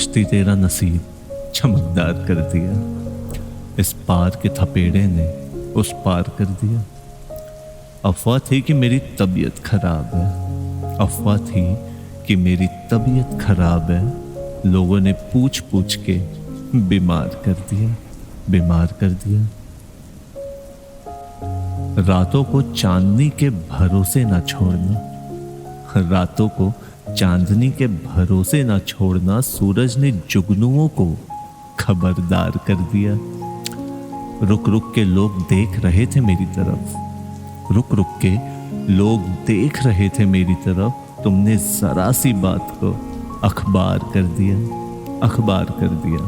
कश्ती तेरा नसीब चमकदार कर दिया। इस पार के थपेड़े ने उस पार कर दिया। अफवाह थी कि मेरी तबीयत खराब है, अफवाह थी कि मेरी तबीयत खराब है। लोगों ने पूछ पूछ के बीमार कर दिया, बीमार कर दिया। रातों को चांदनी के भरोसे ना छोड़ना, रातों को चांदनी के भरोसे ना छोड़ना। सूरज ने जुगनुओं को खबरदार कर दिया। रुक रुक के लोग देख रहे थे मेरी तरफ, रुक रुक के लोग देख रहे थे मेरी तरफ। तुमने जरा सी बात को अखबार कर दिया, अखबार कर दिया।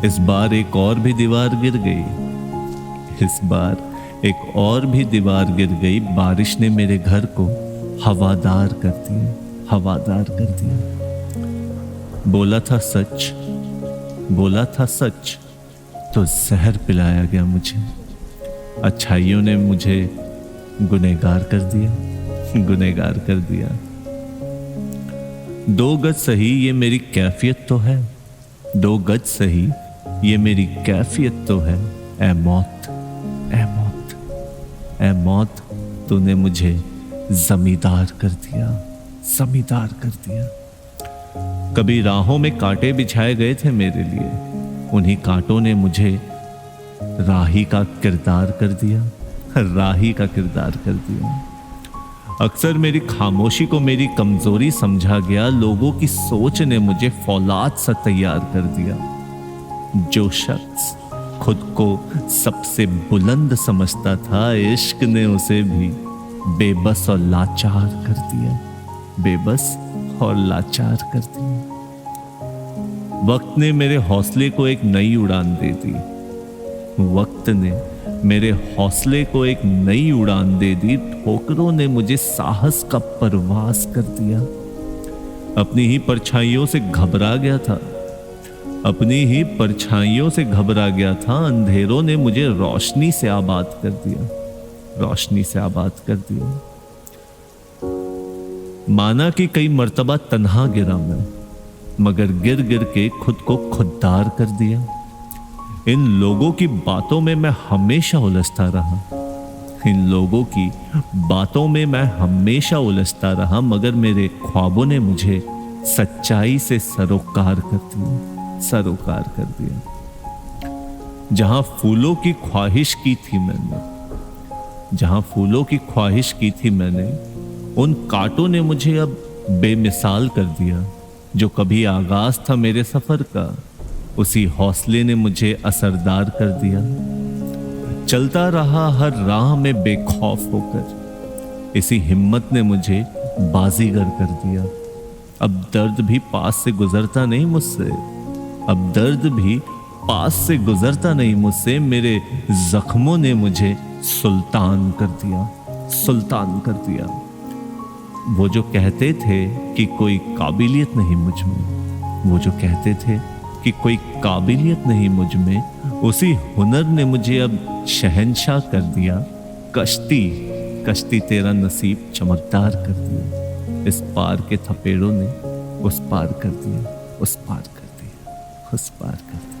इस बार एक और भी दीवार गिर गई, इस बार एक और भी दीवार गिर गई। बारिश ने मेरे घर को हवादार कर दिया, हवादार कर दिया। बोला था सच, बोला था सच, तो जहर पिलाया गया मुझे। अच्छाइयों ने मुझे गुनहगार कर दिया, गुनहगार कर दिया। 2 गज सही ये मेरी कैफियत तो है, 2 गज सही ये मेरी कैफियत तो है। ऐ मौत, ऐ मौत, ऐ मौत, तूने मुझे जमींदार कर दिया, जमींदार कर दिया। कभी राहों में कांटे बिछाए गए थे मेरे लिए, उन्हीं कांटों ने मुझे राही का किरदार कर दिया, राही का किरदार कर दिया। अक्सर मेरी खामोशी को मेरी कमजोरी समझा गया। लोगों की सोच ने मुझे फौलाद सा तैयार कर दिया। जो शख्स खुद को सबसे बुलंद समझता था, इश्क ने उसे भी बेबस और लाचार कर दिया, बेबस और लाचार कर दिया। वक्त ने मेरे हौसले को एक नई उड़ान दे दी, वक्त ने मेरे हौसले को एक नई उड़ान दे दी। ठोकरों ने मुझे साहस का परवास कर दिया। अपनी ही परछाइयों से घबरा गया था, अपनी ही परछाइयों से घबरा गया था। अंधेरों ने मुझे रोशनी से आबाद कर दिया, रोशनी से आबाद कर दिया। माना कि कई मर्तबा तन्हा गिरा मैं, मगर गिर गिर के खुद को खुददार कर दिया। इन लोगों की बातों में मैं हमेशा उलझता रहा, इन लोगों की बातों में मैं हमेशा उलझता रहा। मगर मेरे ख्वाबों ने मुझे सच्चाई से सरोकार कर दिया, सरोकार कर दिया। जहां फूलों की ख्वाहिश की थी मैंने, जहां फूलों की ख्वाहिश की थी मैंने, उन कांटों ने मुझे अब बेमिसाल कर दिया। जो कभी आगाज था मेरे सफर का, उसी हौसले ने मुझे असरदार कर दिया। चलता रहा हर राह में बेखौफ होकर, इसी हिम्मत ने मुझे बाजीगर कर दिया। अब दर्द भी पास से गुजरता नहीं मुझसे, अब दर्द भी पास से गुजरता नहीं मुझसे। मेरे जख्मों ने मुझे सुल्तान कर दिया, सुल्तान कर दिया। वो जो कहते थे कि कोई काबिलियत नहीं मुझ में, वो जो कहते थे कि कोई काबिलियत नहीं मुझ में, उसी हुनर ने मुझे अब शहंशाह कर दिया। कश्ती, कश्ती तेरा नसीब चमकदार कर दिया। इस पार के थपेड़ों ने उस पार कर दिया, उस पार कर दिया, उस पार कर दिया।